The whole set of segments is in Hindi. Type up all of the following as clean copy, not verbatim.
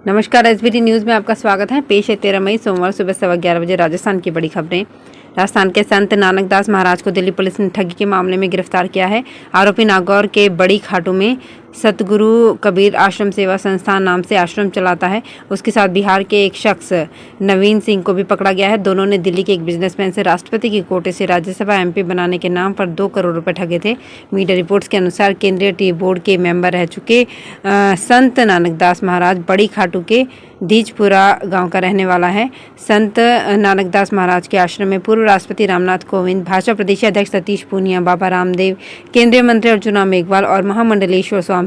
नमस्कार, एसबीटी न्यूज में आपका स्वागत है। पेश है 13 मई सोमवार सुबह 11:15 बजे राजस्थान की बड़ी खबरें। राजस्थान के संत नानक दास महाराज को दिल्ली पुलिस ने ठगी के मामले में गिरफ्तार किया है। आरोपी नागौर के बड़ी खाटू में सतगुरु कबीर आश्रम सेवा संस्थान नाम से आश्रम चलाता है। उसके साथ बिहार के एक शख्स नवीन सिंह को भी पकड़ा गया है। दोनों ने दिल्ली के एक बिजनेसमैन से राष्ट्रपति के कोटे से राज्यसभा एमपी बनाने के नाम पर 2 करोड़ रुपए ठगे थे। मीडिया रिपोर्ट्स के अनुसार केंद्रीय टी बोर्ड के मेंबर रह चुके संत नानक दास महाराज बड़ी खाटू के दीजपुरा गांव का रहने वाला है। संत नानक दास महाराज के आश्रम में पूर्व राष्ट्रपति रामनाथ कोविंद, भाजपा प्रदेश अध्यक्ष सतीश पूनिया, बाबा रामदेव, केंद्रीय मंत्री अर्जुना मेघवाल और महामंडलेश्वर स्वामी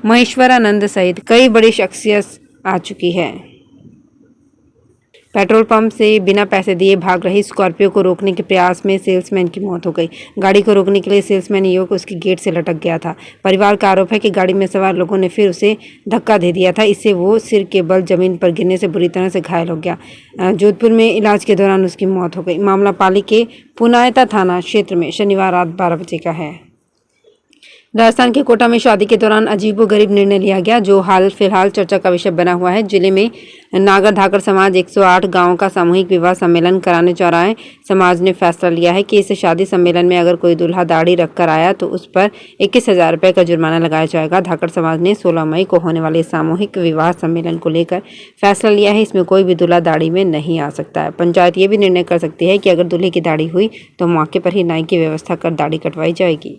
महेश्वरानंद सहित कई बड़ी शख्सियत आ चुकी है। पेट्रोल पंप से बिना पैसे दिए भाग रही स्कॉर्पियो को रोकने के प्रयास में सेल्समैन की मौत हो गई। गाड़ी को रोकने के लिए सेल्समैन युवक उसके गेट से लटक गया था। परिवार का आरोप है कि गाड़ी में सवार लोगों ने फिर उसे धक्का दे दिया था। इससे वो सिर के बल जमीन पर गिरने से बुरी तरह से घायल हो गया। जोधपुर में इलाज के दौरान उसकी मौत हो गई। मामला पाली के पुनायता थाना क्षेत्र में शनिवार रात 12 बजे का है। राजस्थान के कोटा में शादी के दौरान अजीबोगरीब निर्णय लिया गया, जो हाल फिलहाल चर्चा का विषय बना हुआ है। जिले में नागर धाकर समाज 108 गांवों का सामूहिक विवाह सम्मेलन कराने जा रहा है। समाज ने फैसला लिया है कि इस शादी सम्मेलन में अगर कोई दूल्हा दाढ़ी रखकर आया तो उस पर 21,000 रुपये का जुर्माना लगाया जाएगा। धाकर समाज ने 16 मई को होने वाले सामूहिक विवाह सम्मेलन को लेकर फैसला लिया है। इसमें कोई भी दूल्हा दाढ़ी में नहीं आ सकता है। पंचायत ये भी निर्णय कर सकती है कि अगर दूल्हे की दाढ़ी हुई तो मौके पर ही नाई की व्यवस्था कर दाढ़ी कटवाई जाएगी।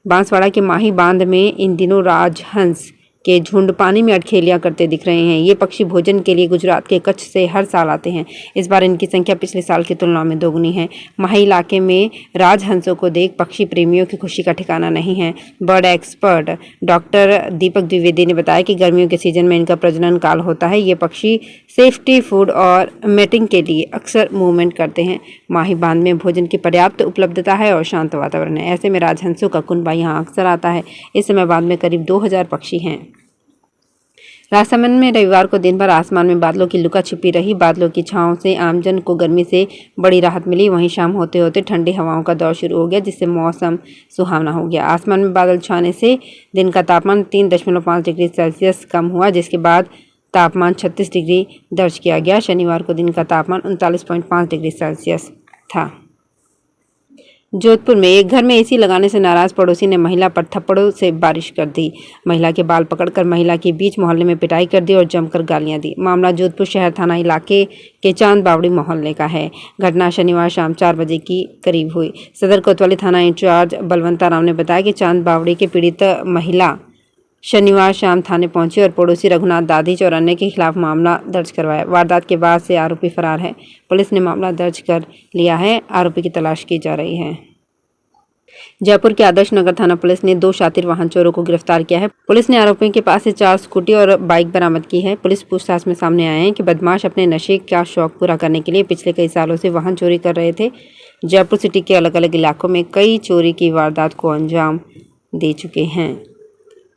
बांसवाड़ा के माही बांध में इन दिनों राजहंस के झुंड पानी में अटखेलियां करते दिख रहे हैं। ये पक्षी भोजन के लिए गुजरात के कच्छ से हर साल आते हैं। इस बार इनकी संख्या पिछले साल की तुलना में दोगुनी है। माही इलाके में राजहंसों को देख पक्षी प्रेमियों की खुशी का ठिकाना नहीं है। बर्ड एक्सपर्ट डॉक्टर दीपक द्विवेदी ने बताया कि गर्मियों के सीजन में इनका प्रजनन काल होता है। ये पक्षी सेफ्टी फूड और मेटिंग के लिए अक्सर मूवमेंट करते हैं। माही बांध में भोजन की पर्याप्त उपलब्धता है और शांत वातावरण है। ऐसे में राजहंसों का कुनबा यहाँ अक्सर आता है। इस समय बांध में करीब 2000 पक्षी हैं। राजसमंद में रविवार को दिन भर आसमान में बादलों की लुका छिपी रही। बादलों की छांव से आमजन को गर्मी से बड़ी राहत मिली। वहीं शाम होते होते ठंडी हवाओं का दौर शुरू हो गया, जिससे मौसम सुहावना हो गया। आसमान में बादल छाने से दिन का तापमान 3.5 डिग्री सेल्सियस कम हुआ, जिसके बाद तापमान 36 डिग्री दर्ज किया गया। शनिवार को दिन का तापमान 39.5 डिग्री सेल्सियस था। जोधपुर में एक घर में एसी लगाने से नाराज पड़ोसी ने महिला पर थप्पड़ों से बारिश कर दी। महिला के बाल पकड़कर महिला के बीच मोहल्ले में पिटाई कर दी और जमकर गालियां दी। मामला जोधपुर शहर थाना इलाके के चांद बावड़ी मोहल्ले का है। घटना शनिवार शाम 4 बजे की करीब हुई। सदर कोतवाली थाना इंचार्ज बलवंता राम ने बताया कि चांद बावड़ी के पीड़ित महिला शनिवार शाम थाने पहुंची और पड़ोसी रघुनाथ दादीज और अन्य के खिलाफ मामला दर्ज करवाया। वारदात के बाद से आरोपी फरार है। पुलिस ने मामला दर्ज कर लिया है। आरोपी की तलाश की जा रही है। जयपुर के आदर्श नगर थाना पुलिस ने 2 शातिर वाहन चोरों को गिरफ्तार किया है। पुलिस ने आरोपियों के पास से 4 स्कूटी और बाइक बरामद की है। पुलिस पूछताछ में सामने आए हैं कि बदमाश अपने नशे का शौक पूरा करने के लिए पिछले कई सालों से वाहन चोरी कर रहे थे। जयपुर सिटी के अलग अलग इलाकों में कई चोरी की वारदात को अंजाम दे चुके हैं।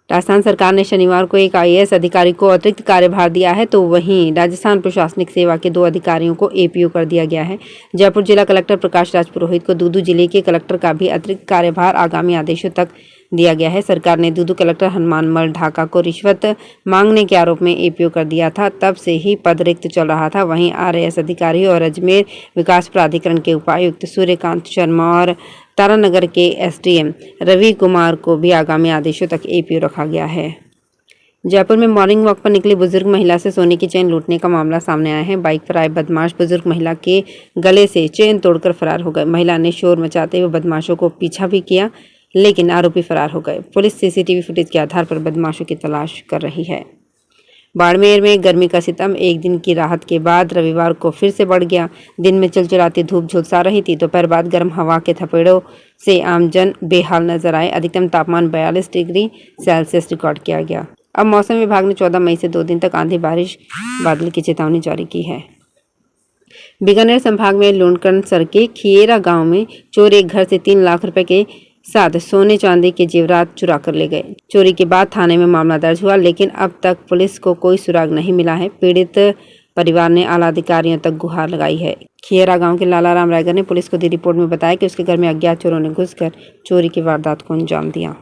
राजस्थान सरकार ने शनिवार को एक आईएएस अधिकारी को अतिरिक्त कार्यभार दिया है, तो वहीं राजस्थान प्रशासनिक सेवा के 2 अधिकारियों को एपीओ कर दिया गया है। जयपुर जिला कलेक्टर प्रकाश राज पुरोहित को दूदू जिले के कलेक्टर का भी अतिरिक्त कार्यभार आगामी आदेशों तक दिया गया है। सरकार ने दूदू कलेक्टर हनुमानमल ढाका को रिश्वत मांगने के आरोप में एपीओ कर दिया था। तब से ही पद रिक्त चल रहा था। वहीं आरएएस अधिकारी और अजमेर विकास प्राधिकरण के उपायुक्त सूर्यकांत शर्मा और तारानगर के एसडीएम रवि कुमार को भी आगामी आदेशों तक एपीओ रखा गया है। जयपुर में मॉर्निंग वॉक पर निकली बुजुर्ग महिला से सोने की चेन लूटने का मामला सामने आया है। बाइक पर आए बदमाश बुजुर्ग महिला के गले से चेन तोड़कर फरार हो गए। महिला ने शोर मचाते हुए बदमाशों को पीछा भी किया, लेकिन आरोपी फरार हो गए। पुलिस सीसीटीवी फुटेज के आधार पर बदमाशों की तलाश कर रही है। बाड़मेर में गर्मी का सितम एक दिन की राहत के बाद रविवार को फिर से बढ़ गया। दिन में चिलचिलाती धूप झुलसा रही थी। दोपहर बाद गर्म हवा के थपेड़ों से आमजन बेहाल नजर आए। अधिकतम तापमान 42 डिग्री सेल्सियस रिकॉर्ड किया गया। अब मौसम विभाग ने 14 मई से 2 दिन तक आंधी बारिश बादल की चेतावनी जारी की है। बीकानेर संभाग में लूणकरण सर के खिएरा गांव में चोर एक घर से 3 लाख रुपए के साथ सोने चांदी के जेवरात चुरा कर ले गए। चोरी के बाद थाने में मामला दर्ज हुआ, लेकिन अब तक पुलिस को कोई सुराग नहीं मिला है। पीड़ित परिवार ने आला अधिकारियों तक गुहार लगाई है। खिएरा गांव के लालाराम रायगर ने पुलिस को दी रिपोर्ट में बताया कि उसके घर में अज्ञात चोरों ने घुसकर चोरी की वारदात को अंजाम दिया।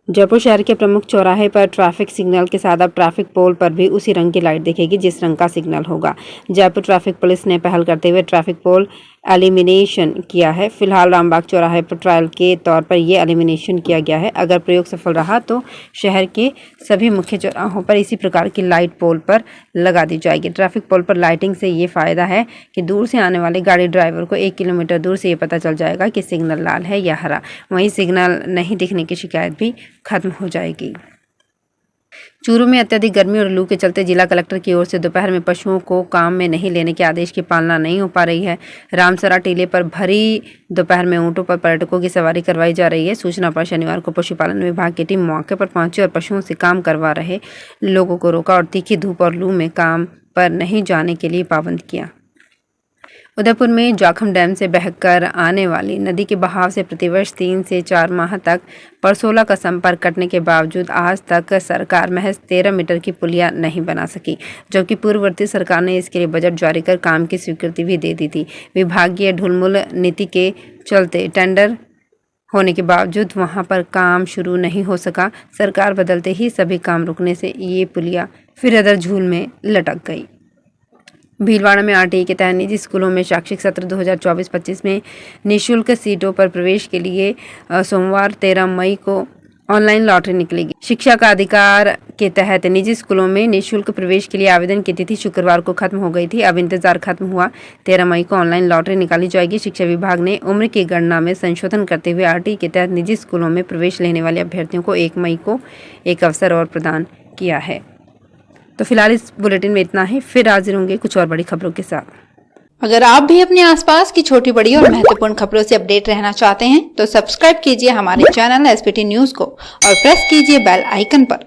जयपुर शहर के प्रमुख चौराहे पर ट्रैफिक सिग्नल के साथ अब ट्रैफिक पोल पर भी उसी रंग की लाइट दिखेगी जिस रंग का सिग्नल होगा। जयपुर ट्रैफिक पुलिस ने पहल करते हुए ट्रैफिक पोल एलिमिनेशन किया है। फिलहाल रामबाग चौराहे पर ट्रायल के तौर पर यह एलिमिनेशन किया गया है। अगर प्रयोग सफल रहा तो शहर के सभी मुख्य चौराहों पर इसी प्रकार की लाइट पोल पर लगा दी जाएगी। ट्रैफिक पोल पर लाइटिंग से ये फायदा है कि दूर से आने वाले गाड़ी ड्राइवर को 1 किलोमीटर दूर से ये पता चल जाएगा कि सिग्नल लाल है या हरा। वहीं सिग्नल नहीं दिखने की शिकायत भी खत्म हो जाएगी। चूरू में अत्यधिक गर्मी और लू के चलते जिला कलेक्टर की ओर से दोपहर में पशुओं को काम में नहीं लेने के आदेश की पालना नहीं हो पा रही है। रामसरा टीले पर भरी दोपहर में ऊंटों पर पर्यटकों की सवारी करवाई जा रही है। सूचना पर शनिवार को पशुपालन विभाग की टीम मौके पर पहुंची और पशुओं से काम करवा रहे लोगों को रोका और तीखी धूप और लू में काम पर नहीं जाने के लिए पाबंद किया। उदयपुर में जाखम डैम से बहकर आने वाली नदी के बहाव से प्रतिवर्ष 3 से 4 माह तक परसोला का संपर्क कटने के बावजूद आज तक सरकार महज 13 मीटर की पुलिया नहीं बना सकी, जबकि पूर्ववर्ती सरकार ने इसके लिए बजट जारी कर काम की स्वीकृति भी दे दी थी। विभागीय ढुलमुल नीति के चलते टेंडर होने के बावजूद वहां पर काम शुरू नहीं हो सका। सरकार बदलते ही सभी काम रुकने से ये पुलिया फिर अदर झूल में लटक गई। भीलवाड़ा में आरटीई के तहत निजी स्कूलों में शैक्षिक सत्र 2024-25 में निःशुल्क सीटों पर प्रवेश के लिए सोमवार 13 मई को ऑनलाइन लॉटरी निकलेगी। शिक्षा का अधिकार के तहत निजी स्कूलों में निःशुल्क प्रवेश के लिए आवेदन की तिथि शुक्रवार को खत्म हो गई थी। अब इंतजार खत्म हुआ। 13 मई को ऑनलाइन लॉटरी निकाली जाएगी। शिक्षा विभाग ने उम्र की गणना में संशोधन करते हुए आरटीई के तहत निजी स्कूलों में प्रवेश लेने वाले अभ्यर्थियों को 1 मई को एक अवसर और प्रदान किया है। तो फिलहाल इस बुलेटिन में इतना ही। फिर हाजिर होंगे कुछ और बड़ी खबरों के साथ। अगर आप भी अपने आसपास की छोटी बड़ी और महत्वपूर्ण खबरों से अपडेट रहना चाहते हैं तो सब्सक्राइब कीजिए हमारे चैनल एसपीटी न्यूज को और प्रेस कीजिए बेल आइकन पर।